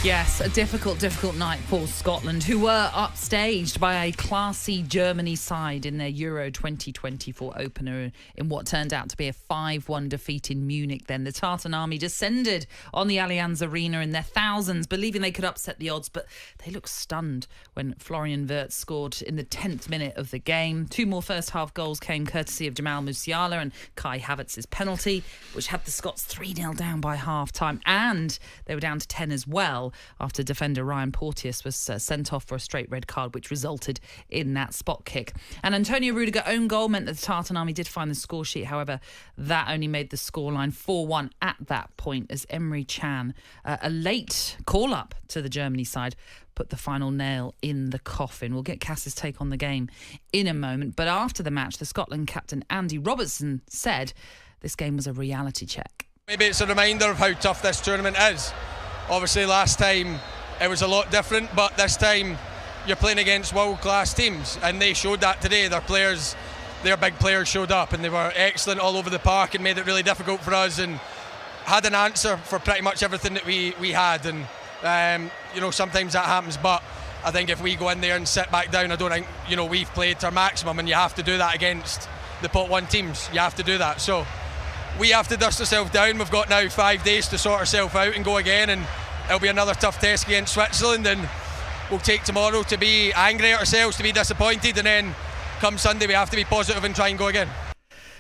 Yes, a difficult night for Scotland, who were upstaged by a classy Germany side in their Euro 2024 opener in what turned out to be a 5-1 defeat in Munich. Then the Tartan Army descended on the Allianz Arena in their thousands, believing they could upset the odds, but they looked stunned when Florian Wirtz scored in the 10th minute of the game. Two more first-half goals came courtesy of Jamal Musiala and Kai Havertz's penalty, which had the Scots 3-0 down by half-time, and they were down to 10 as well, after defender Ryan Porteous was sent off for a straight red card, which resulted in that spot kick. And Antonio Rudiger's own goal meant that the Tartan Army did find the score sheet. However, that only made the scoreline 4-1 at that point, as Emre Can, a late call-up to the Germany side, put the final nail in the coffin. We'll get Cass's take on the game in a moment. But after the match, the Scotland captain Andy Robertson said this game was a reality check. Maybe it's a reminder of how tough this tournament is. Obviously last time it was a lot different, but this time you're playing against world-class teams, and they showed that today. Their big players showed up, and they were excellent all over the park and made it really difficult for us, and had an answer for pretty much everything that we had. And sometimes that happens, but I think if we go in there and sit back down, I don't think we've played to our maximum, and you have to do that against the pot 1 teams. You have to do that. So we have to dust ourselves down. We've got now 5 days to sort ourselves out and go again, and it'll be another tough test against Switzerland, and we'll take tomorrow to be angry at ourselves, to be disappointed, and then come Sunday we have to be positive and try and go again.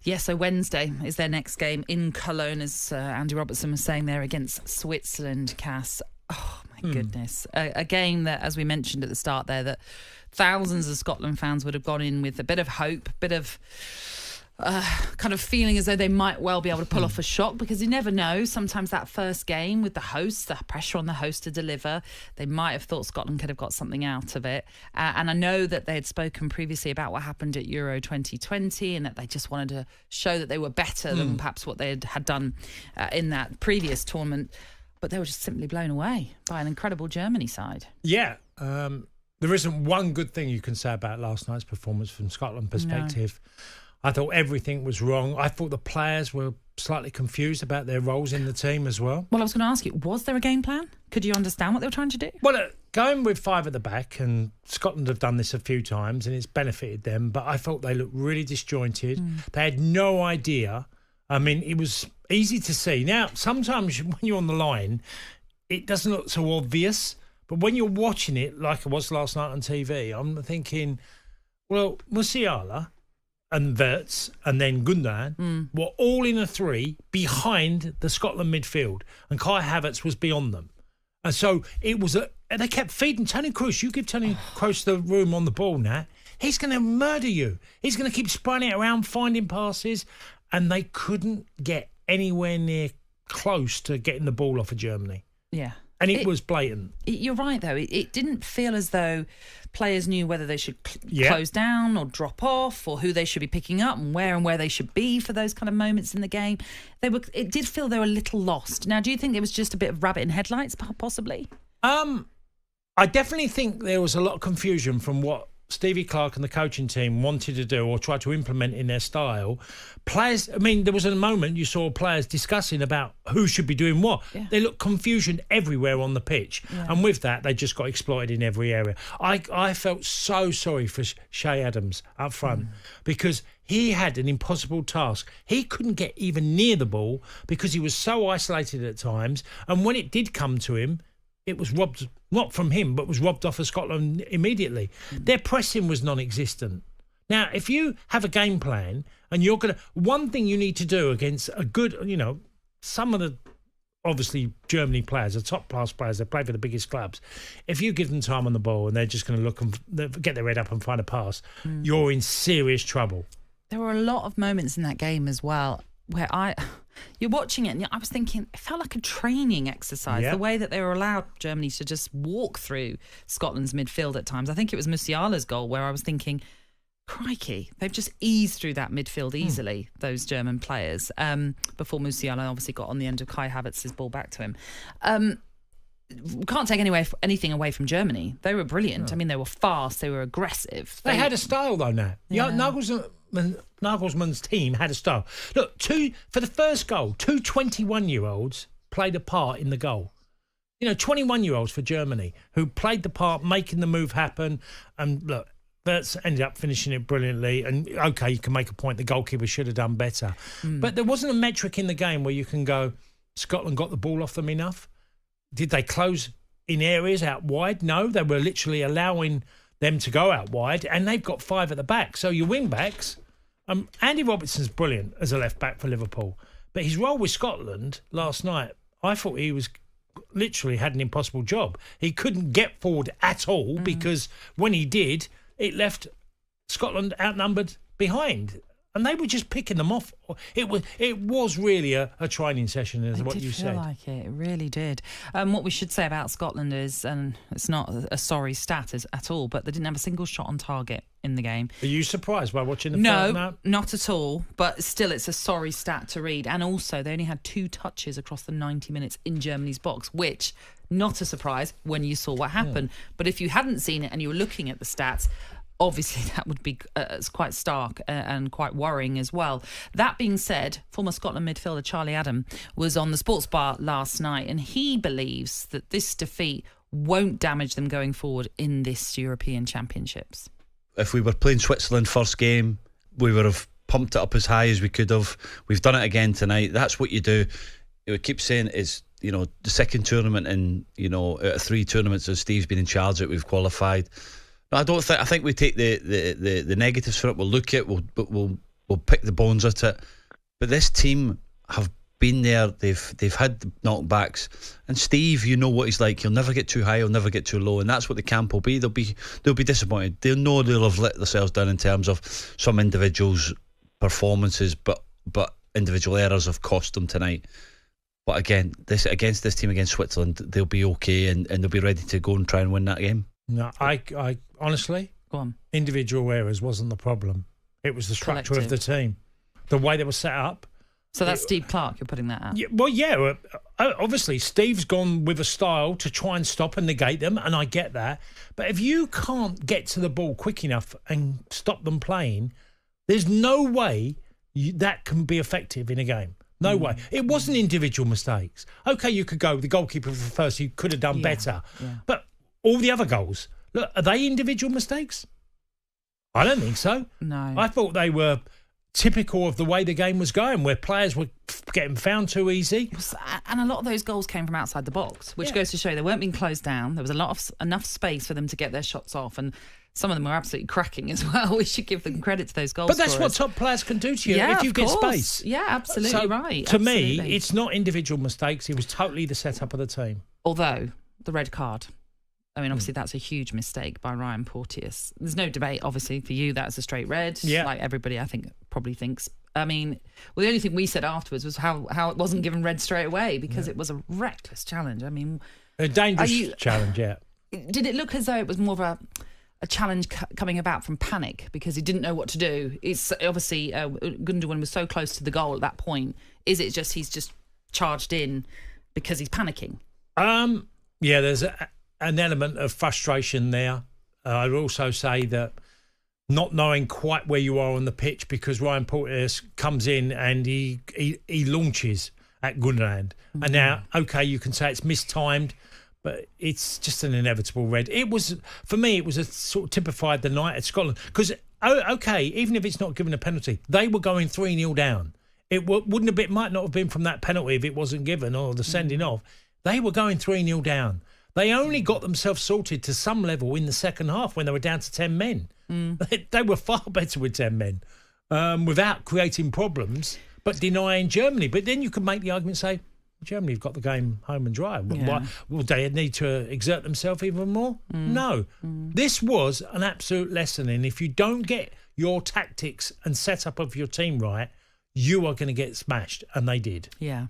Yes, so Wednesday is their next game in Cologne, as Andy Robertson was saying there, against Switzerland, Cass. Oh, my goodness. A game that, as we mentioned at the start there, that thousands of Scotland fans would have gone in with a bit of hope, a bit of kind of feeling as though they might well be able to pull off a shock, because you never know. Sometimes that first game with the hosts, the pressure on the host to deliver, they might have thought Scotland could have got something out of it. And I know that they had spoken previously about what happened at Euro 2020, and that they just wanted to show that they were better than perhaps what they had done in that previous tournament. But they were just simply blown away by an incredible Germany side. Yeah. There isn't one good thing you can say about last night's performance from Scotland perspective. No. I thought everything was wrong. I thought the players were slightly confused about their roles in the team as well. Well, I was going to ask you, was there a game plan? Could you understand what they were trying to do? Well, going with 5 at the back, and Scotland have done this a few times and it's benefited them, but I thought they looked really disjointed. They had no idea. I mean, it was easy to see. Now, sometimes when you're on the line, it doesn't look so obvious, but when you're watching it, like I was last night on TV, I'm thinking, well, Musiala and Wirtz and then Gundogan were all in a 3 behind the Scotland midfield, and Kai Havertz was beyond them. And so it was they kept feeding Tony Kroos. You give Tony Kroos the room on the ball now, he's going to murder you. He's going to keep spreading it around, finding passes, and they couldn't get anywhere near close to getting the ball off of Germany. Yeah. And it was blatant. You're right, though. It didn't feel as though players knew whether they should close down or drop off, or who they should be picking up and where they should be for those kind of moments in the game. It did feel they were a little lost. Now, do you think it was just a bit of rabbit in headlights, possibly? I definitely think there was a lot of confusion from what Stevie Clarke and the coaching team wanted to do or tried to implement in their style. Players, I mean, there was a moment you saw players discussing about who should be doing what. Yeah. They looked confusion everywhere on the pitch. Yeah. And with that, they just got exploited in every area. I felt so sorry for Shea Adams up front because he had an impossible task. He couldn't get even near the ball because he was so isolated at times. And when it did come to him, it was robbed, not from him, but was robbed off of Scotland immediately. Their pressing was non-existent. Now, if you have a game plan and you're going to... One thing you need to do against a good, some of the, obviously, Germany players, the top-class players, they play for the biggest clubs. If you give them time on the ball and they're just going to look and get their head up and find a pass, you're in serious trouble. There were a lot of moments in that game as well where you're watching it and I was thinking, it felt like a training exercise, the way that they were allowed Germany to just walk through Scotland's midfield at times. I think it was Musiala's goal where I was thinking, crikey, they've just eased through that midfield easily, those German players, before Musiala obviously got on the end of Kai Havertz's ball back to him. Can't take anything away from Germany. They were brilliant. No. I mean, they were fast, they were aggressive. They had a style, though, now. Yeah. Nagelsmann's team had a style. Look, for the first goal, 2 21-year-olds played a part in the goal. 21-year-olds for Germany who played the part, making the move happen. And look, Verts ended up finishing it brilliantly. And, OK, you can make a point the goalkeeper should have done better. But there wasn't a metric in the game where you can go, Scotland got the ball off them enough. Did they close in areas out wide? No, they were literally allowing them to go out wide, and they've got 5 at the back. So your wing-backs, Andy Robertson's brilliant as a left-back for Liverpool. But his role with Scotland last night, I thought he was literally had an impossible job. He couldn't get forward at all because when he did, it left Scotland outnumbered behind. And they were just picking them off. It was really a training session, is what you said. It did feel like it. It really did. What we should say about Scotland is, and it's not a sorry stat at all, but they didn't have a single shot on target in the game. Are you surprised by watching the film? No, not at all. But still, it's a sorry stat to read. And also, they only had 2 touches across the 90 minutes in Germany's box, which, not a surprise when you saw what happened. Yeah. But if you hadn't seen it and you were looking at the stats, obviously, that would be quite stark and quite worrying as well. That being said, former Scotland midfielder Charlie Adam was on the Sports Bar last night, and he believes that this defeat won't damage them going forward in this European Championships. If we were playing Switzerland first game, we would have pumped it up as high as we could have. We've done it again tonight. That's what you do. We keep saying is, the second tournament in, out of 3 tournaments that Steve's been in charge of, we've qualified. I think we take the negatives for it. We'll look at it. We'll pick the bones at it. But this team have been there. They've had knockbacks. And Steve, you know what he's like. He'll never get too high. He'll never get too low. And that's what the camp will be. They'll be disappointed. They'll know they'll have let themselves down in terms of some individuals' performances, but individual errors have cost them tonight. But again, against this team, against Switzerland, they'll be okay and they'll be ready to go and try and win that game. No, I honestly, go on. Individual errors wasn't the problem. It was the structure of the team, the way they were set up. So that's Steve Clarke, you're putting that out? Yeah, obviously Steve's gone with a style to try and stop and negate them, and I get that. But if you can't get to the ball quick enough and stop them playing, there's no way that can be effective in a game. No way. It wasn't individual mistakes. OK, you could go, the goalkeeper for first, he could have done better. Yeah. But all the other goals, look, are they individual mistakes? I don't think so. No. I thought they were typical of the way the game was going, where players were getting found too easy. And a lot of those goals came from outside the box, which goes to show they weren't being closed down. There was enough space for them to get their shots off, and some of them were absolutely cracking as well. We should give them credit to those goals. But that's what top players can do to you if you get space. Yeah, absolutely right. To me, it's not individual mistakes. It was totally the setup of the team. Although, the red card, I mean, obviously that's a huge mistake by Ryan Porteous. There's no debate, obviously, for you, that's a straight red. Yeah. Like everybody, I think, probably thinks. I mean, well, the only thing we said afterwards was how it wasn't given red straight away because it was a reckless challenge. I mean... A dangerous challenge, yeah. Did it look as though it was more of a challenge coming about from panic because he didn't know what to do? It's obviously, Gundogan was so close to the goal at that point. Is it just he's just charged in because he's panicking? Yeah, there's an element of frustration there. I'd also say that not knowing quite where you are on the pitch because Ryan Porteous comes in and he launches at Gundogan. Mm-hmm. And now, OK, you can say it's mistimed, but it's just an inevitable red. It was, for me, it was a sort of typified the night at Scotland. Because, OK, even if it's not given a penalty, they were going 3-0 down. It might not have been from that penalty if it wasn't given or the sending off. They were going 3-0 down. They only got themselves sorted to some level in the second half when they were down to 10 men. They were far better with 10 men without creating problems, but denying Germany. But then you could make the argument, say, Germany have got the game home and dry. Yeah. Will they need to exert themselves even more? No. This was an absolute lesson in if you don't get your tactics and setup of your team right, you are going to get smashed, and they did. Yeah.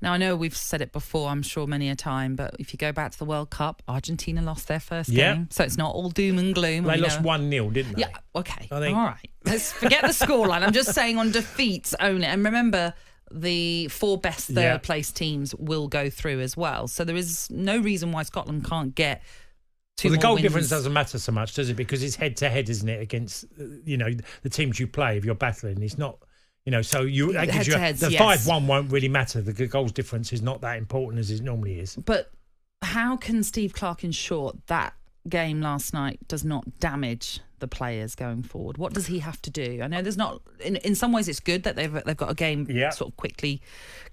Now, I know we've said it before, I'm sure, many a time, but if you go back to the World Cup, Argentina lost their first game, so it's not all doom and gloom. They lost 1-0, didn't they? Yeah, OK. All right. Let's forget the scoreline. I'm just saying on defeats only. And remember, the 4 best third-place teams will go through as well. So there is no reason why Scotland can't get two more the goal wins. Difference doesn't matter so much, does it? Because it's head-to-head, isn't it, against the teams you play if you're battling. It's not... so that gives you the 5-1 won't really matter. The goals difference is not that important as it normally is. But how can Steve Clarke ensure that game last night does not damage the players going forward? What does he have to do? I know there's not. In some ways, it's good that they've got a game sort of quickly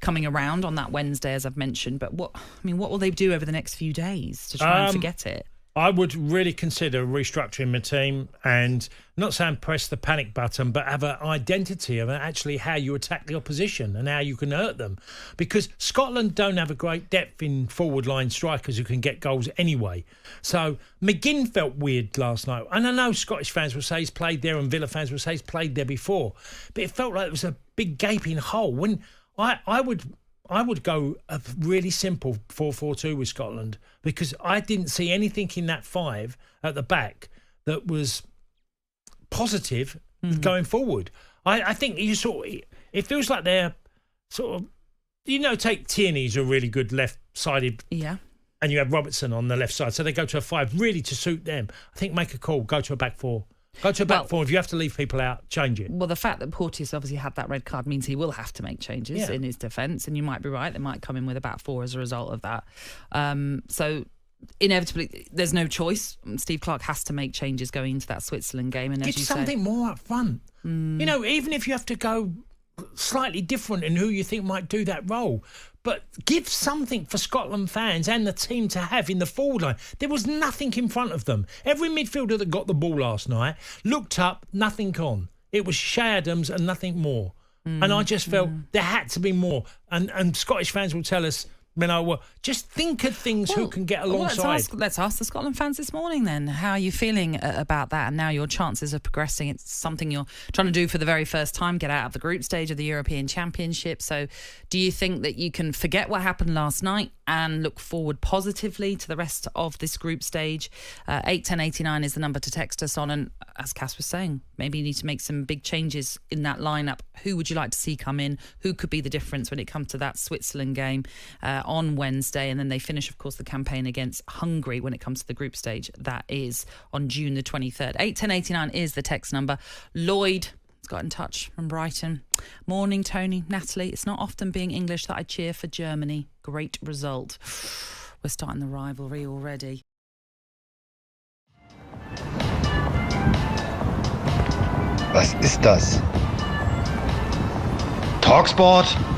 coming around on that Wednesday, as I've mentioned. But what will they do over the next few days to try and forget it? I would really consider restructuring my team and not saying press the panic button, but have an identity of actually how you attack the opposition and how you can hurt them. Because Scotland don't have a great depth in forward line strikers who can get goals anyway. So McGinn felt weird last night. And I know Scottish fans will say he's played there and Villa fans will say he's played there before. But it felt like it was a big gaping hole. When I would go a really simple 4-4-2 with Scotland, because I didn't see anything in that five at the back that was positive going forward. I think it feels like they're sort of, take Tierney's a really good left-sided, and you have Robertson on the left side, so they go to a five really to suit them. I think make a call, go to a back four. Go to a back four. If you have to leave people out, change it. Well, the fact that Porteous obviously had that red card means he will have to make changes in his defence, and you might be right. They might come in with a back four as a result of that. So inevitably, there's no choice. Steve Clarke has to make changes going into that Switzerland game. And get something more up front. Even if you have to go slightly different in who you think might do that role. But give something for Scotland fans and the team to have in the forward line. There was nothing in front of them. Every midfielder that got the ball last night looked up, nothing on. It was Shay Adams and nothing more. And I just felt there had to be more. And Scottish fans will tell us, just think of things who can get alongside. Let's ask the Scotland fans this morning then. How are you feeling about that? And now your chances of progressing. It's something you're trying to do for the very first time, get out of the group stage of the European Championship. So do you think that you can forget what happened last night and look forward positively to the rest of this group stage? 81089 is the number to text us on. And as Cass was saying, maybe you need to make some big changes in that lineup. Who would you like to see come in? Who could be the difference when it comes to that Switzerland game on Wednesday? And then they finish, of course, the campaign against Hungary when it comes to the group stage. That is on June the 23rd. 81089 is the text number. Lloyd has got in touch from Brighton. Morning, Tony, Natalie. It's not often being English that I cheer for Germany. Great result. We're starting the rivalry already. Was ist das? talkSPORT?